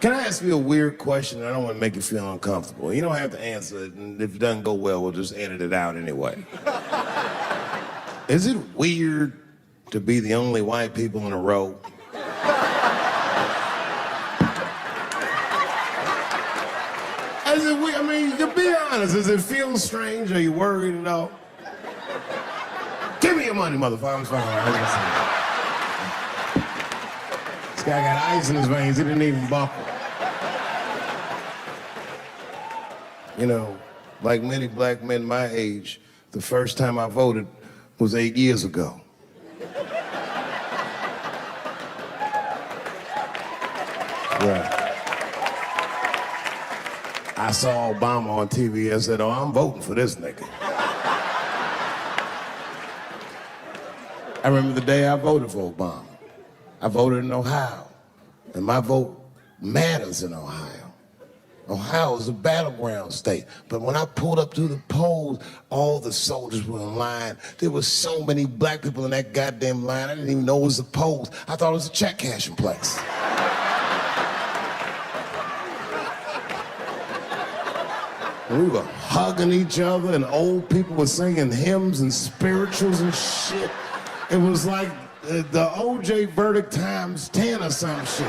Can I ask you a weird question? I don't want to make you feel uncomfortable. You don't have to answer it, and if it doesn't go well, we'll just edit it out anyway. Is it weird to be the only white people in a row? Is it weird? I mean, to be honest, does it feel strange? Are you worried at all? Give me your money, motherfucker. I'm fine. This guy got ice in his veins. He didn't even buckle. You know, like many black men my age, the first time I voted was 8 years ago. Right. I saw Obama on TV and said, oh, I'm voting for this nigga. I remember the day I voted for Obama. I voted in Ohio, and my vote matters in Ohio. Ohio is a battleground state, but when I pulled up to the polls, all the soldiers were in line. There were so many black people in that goddamn line, I didn't even know it was the polls. I thought it was a check cashing place. We were hugging each other, and old people were singing hymns and spirituals and shit. It was like the OJ verdict times 10 or some shit.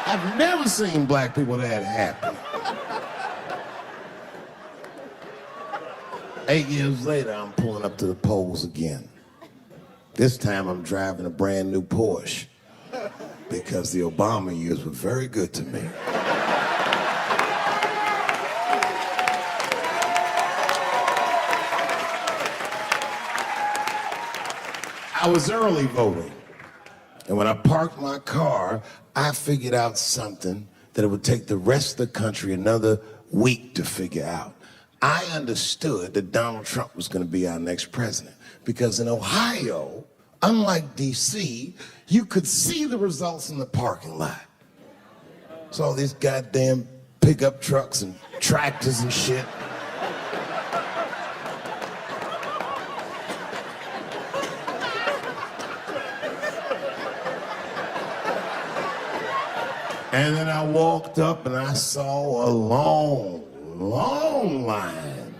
I've never seen black people that happy. 8 years later, I'm pulling up to the polls again. This time I'm driving a brand new Porsche because the Obama years were very good to me. I was early voting, and when I parked my car, I figured out something that it would take the rest of the country another week to figure out. I understood that Donald Trump was going to be our next president, because in Ohio, unlike DC, you could see the results in the parking lot. It's all these goddamn pickup trucks and tractors and shit. And then I walked up and I saw a long, long line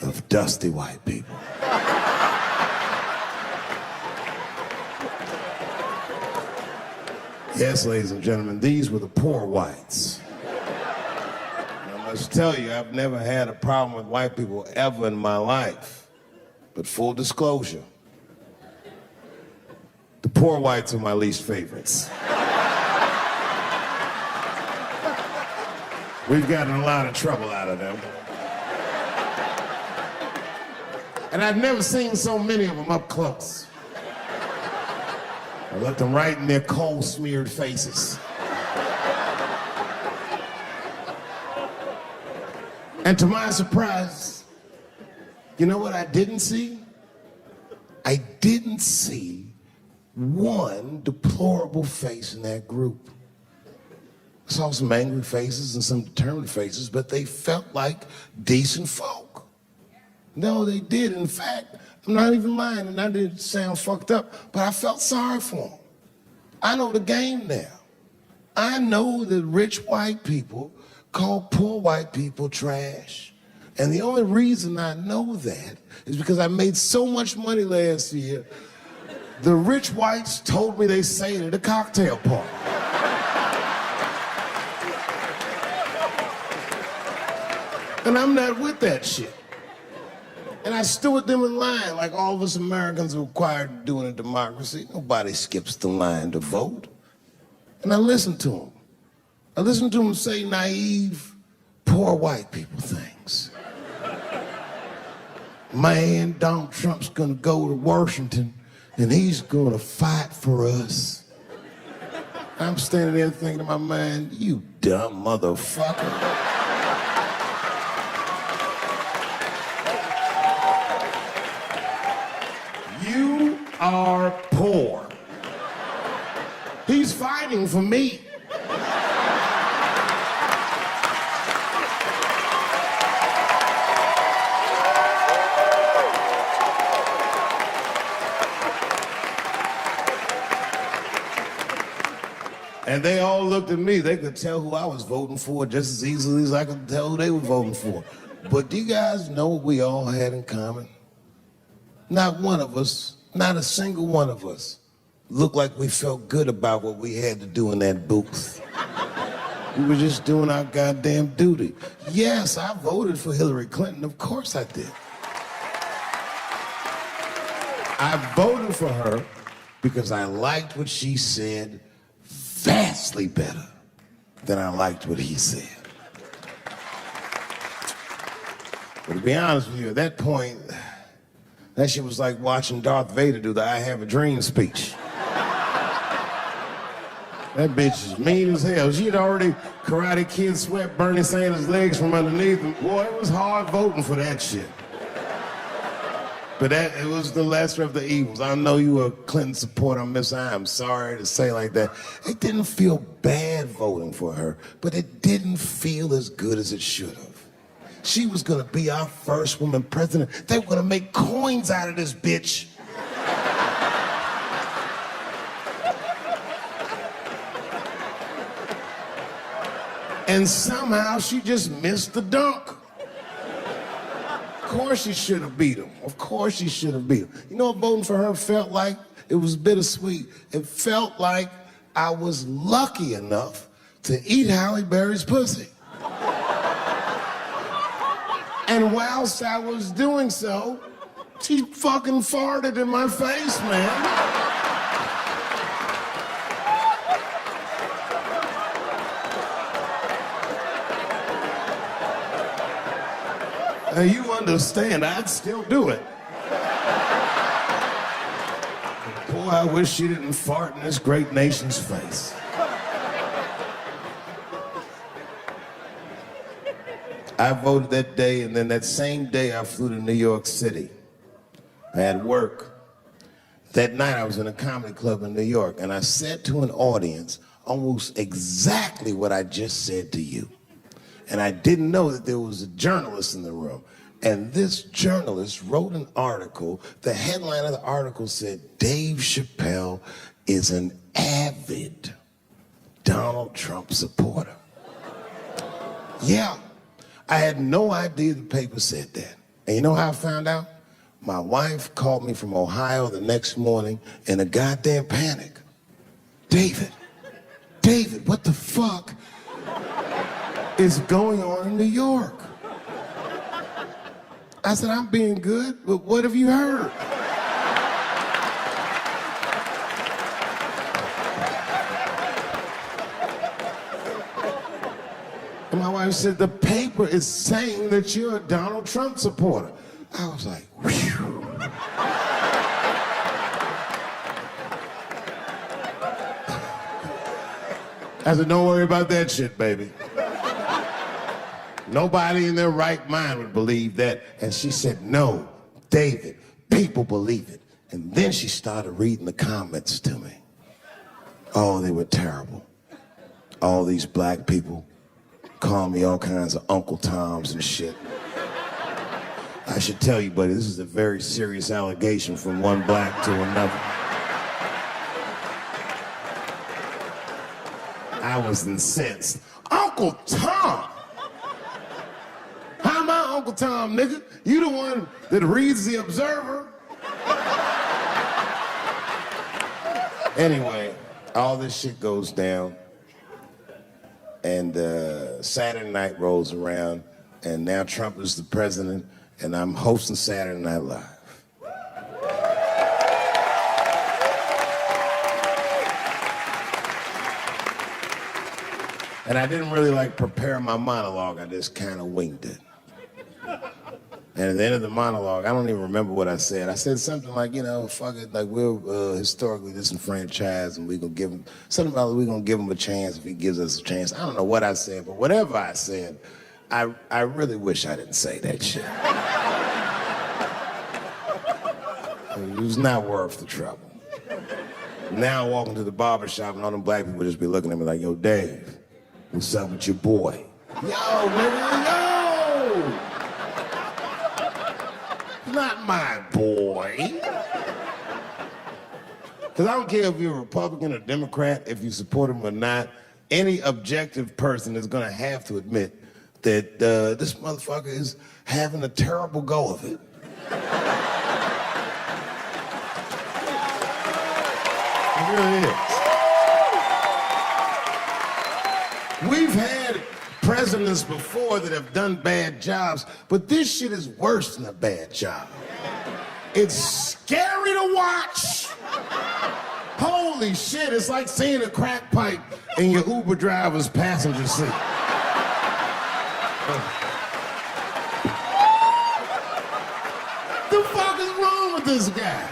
of dusty white people. Yes, ladies and gentlemen, these were the poor whites. And I must tell you, I've never had a problem with white people ever in my life. But full disclosure, the poor whites are my least favorites. We've gotten a lot of trouble out of them. And I've never seen so many of them up close. I looked them right in their coal-smeared faces. And to my surprise, you know what I didn't see? I didn't see one deplorable face in that group. I saw some angry faces and some determined faces, but they felt like decent folk. No, they did. In fact, I'm not even lying, and I didn't sound fucked up, but I felt sorry for them. I know the game now. I know that rich white people call poor white people trash. And the only reason I know that is because I made so much money last year, the rich whites told me they sang at a cocktail party. And I'm not with that shit. And I stood with them in line like all of us Americans are required to do in a democracy. Nobody skips the line to vote. And I listened to them. I listened to them say naive, poor white people things. Man, Donald Trump's gonna go to Washington and he's gonna fight for us. I'm standing there thinking to my mind, you dumb motherfucker. You are poor. He's fighting for me. And they all looked at me. They could tell who I was voting for just as easily as I could tell who they were voting for. But do you guys know what we all had in common? Not one of us, not a single one of us, looked like we felt good about what we had to do in that booth. We were just doing our goddamn duty. Yes, I voted for Hillary Clinton. Of course I did. I voted for her because I liked what she said vastly better than I liked what he said. But to be honest with you, at that point, that shit was like watching Darth Vader do the I Have a Dream speech. That bitch is mean as hell. She'd already Karate Kid swept Bernie Sanders' legs from underneath him. Boy, it was hard voting for that shit. But it was the lesser of the evils. I know you were a Clinton supporter, Miss I. I'm sorry to say like that. It didn't feel bad voting for her, but it didn't feel as good as it should have. She was gonna be our first woman president. They were gonna make coins out of this bitch. And somehow she just missed the dunk. Of course she should have beat him. Of course she should have beat him. You know what voting for her felt like? It was bittersweet. It felt like I was lucky enough to eat Halle Berry's pussy. And whilst I was doing so, she fucking farted in my face, man. Now you understand, I'd still do it. Boy, I wish she didn't fart in this great nation's face. I voted that day, and then that same day I flew to New York City. I had work. That night I was in a comedy club in New York, and I said to an audience almost exactly what I just said to you. And I didn't know that there was a journalist in the room. And this journalist wrote an article. The headline of the article said, Dave Chappelle is an avid Donald Trump supporter. Yeah, I had no idea the paper said that. And you know how I found out? My wife called me from Ohio the next morning in a goddamn panic. David, what the fuck is going on in New York? I said, I'm being good, but what have you heard? And my wife said, the paper is saying that you're a Donald Trump supporter. I was like, whew. I said, don't worry about that shit, baby. Nobody in their right mind would believe that. And she said, no, David, people believe it. And then she started reading the comments to me. Oh, they were terrible. All these black people calling me all kinds of Uncle Toms and shit. I should tell you, buddy, this is a very serious allegation from one black to another. I was incensed. Uncle Tom! How am I Uncle Tom, nigga? You the one that reads the Observer? Anyway, all this shit goes down, and Saturday night rolls around, and now Trump is the president, and I'm hosting Saturday Night Live. And I didn't really prepare my monologue, I just kind of winged it. And at the end of the monologue, I don't even remember what I said. I said something like, fuck it, we're historically disenfranchised, and we're gonna give him, something about we're gonna give him a chance if he gives us a chance. I don't know what I said, but whatever I said, I really wish I didn't say that shit. It was not worth the trouble. Now I walk into the barber shop and all them black people just be looking at me like, yo, Dave, what's up with your boy? Yo, nigga, yo! Not my boy. Because I don't care if you're a Republican or Democrat, if you support him or not, any objective person is going to have to admit that this motherfucker is having a terrible go of it. It really is. We've had presidents before that have done bad jobs, but this shit is worse than a bad job. It's scary to watch. Holy shit, it's like seeing a crack pipe in your Uber driver's passenger seat. The fuck is wrong with this guy?